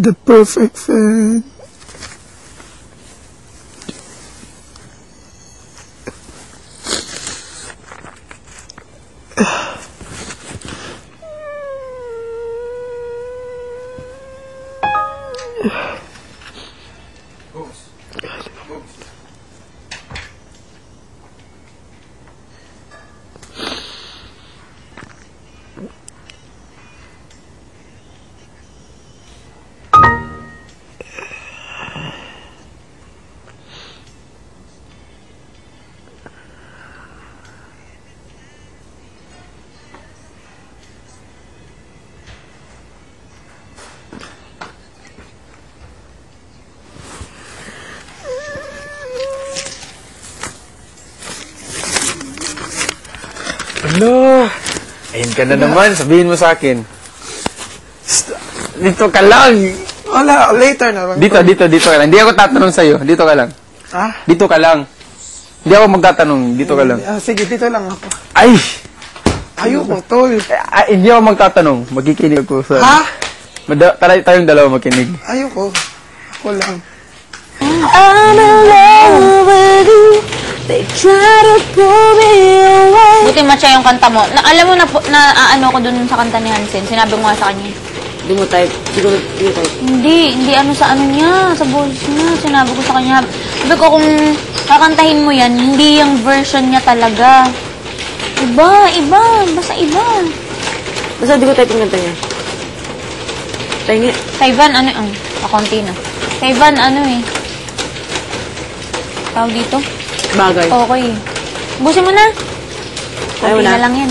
The perfect fan. Hello! Ayun ka na naman, sabihin mo sa akin. Dito ka lang! Wala, later na. Dito ka lang. Hindi ako tatanong sa'yo. Dito ka lang. Ha? Dito ka lang. Hindi ako magtatanong. Dito ka lang. Sige, dito lang ako. Ay! Ayoko, tol. Hindi ako magtatanong. Magkikinig ako sa... Ha? Tayong dalawa magkinig. Ayoko. Ako lang. I'm in love with you. They try to pull me away. Buti matcha yung kanta mo. Alam mo na ano ko dun sa kanta ni Hansen. Sinabi ko nga sa kanya. Hindi mo type. Hindi ano sa ano niya, sa voice niya. Sinabi ko sa kanya. Sabi ko kung kakantahin mo yan, hindi yung version niya talaga. Iba. Basta iba. Basta di ko type yung kanta niya. Tahingi. Taiwan, ano kakunti na. Taiwan, ano tawag dito? Bagay. Okay. Busin mo na. Ayaw Kunti na. na lang yan.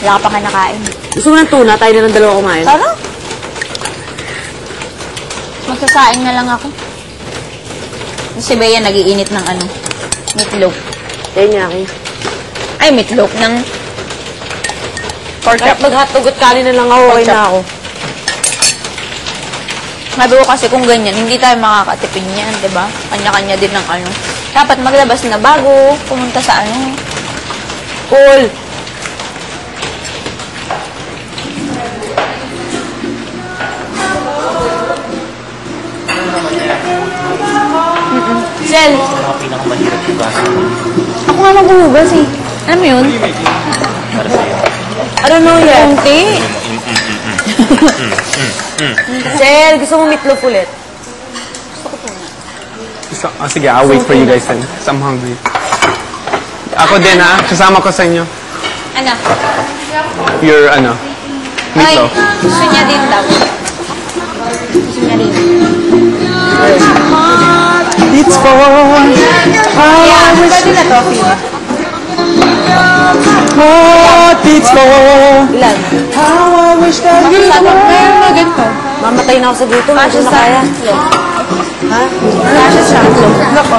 Wala ka pa nga nakain. Gusto mo ng tuna? Tayo na ng dalawa kumain. Tara. Magsasaing na lang ako. Si Bea nagiinit ng meatloaf. Tayo niya akin. Ay, meatloaf ng pork chop. Maghatugot kanin na lang ako. Okay na ako. Sabi ko kasi kung ganyan, hindi tayo makakatipid niyan, di ba? Kanya-kanya din ng Dapat maglabas na bago, pumunta sa Cool. Sel! Ako nga maghuhugas eh. Alam mo yun? I don't know yet. Kunti. Sel, gusto mo meatloaf ulit? Sige, I'll wait for you guys then. I'm hungry. Ako din sasama ko sa inyo. Ano? Your Ay, meatloaf. gusto niya din daw. Gusto niya rin. It's for... Yeah, pwede na to, Phil. What it's for... Ilan? How I wish that you Meron na ganito. Mamatay na ako sa gutom. Hindi na kaya. Ha? Kasha siya. Nako.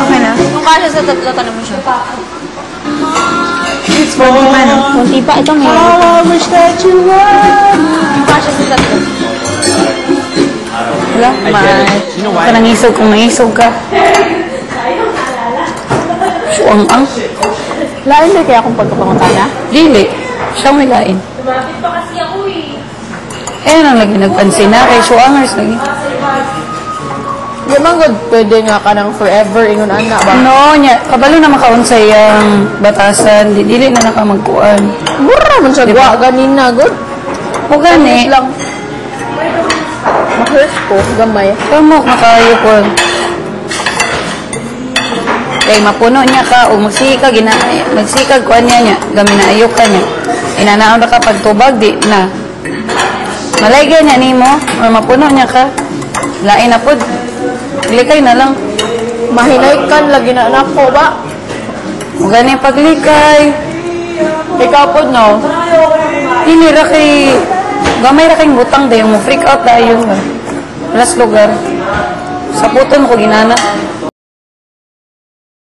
Okay na. Kung kasha sa tatlo, tanong mo siya. It's for... Kunti pa. Ito may How I wish that you were... Kung kasha sa tatlo. Wala? You know why? Nangisog kung nangisog ka. Suang-ang. Lain na kaya akong pagkapangutana? Dili. Siya may lain. Nang lagi nagpansin na kay Suangers lagi. Di man good, pwede nga ka ng forever ingon anak ba? No, nya. Kabalo na makaunsay ang batasan. Dili na nakamagkuan. Mura man siya gawa ganina, good. O gani. lang. Mahirap ko, gamay. Kamok makayo ko. Kay mapuno niya ka o magsikag magsikag kuan niya gamin na ayok ka niya. Inanaon na ka pagtubag di na. Malayga niya nimo o mapuno niya ka. Lain na pud. Likay na lang. Mahinaykan lagi na anak ko ba? O gani paglikay. Ikaw po no. Ini ra kay gamay ra kay butang dayon mo freak out dayon ba. Last lugar. Sa puton ko ginana.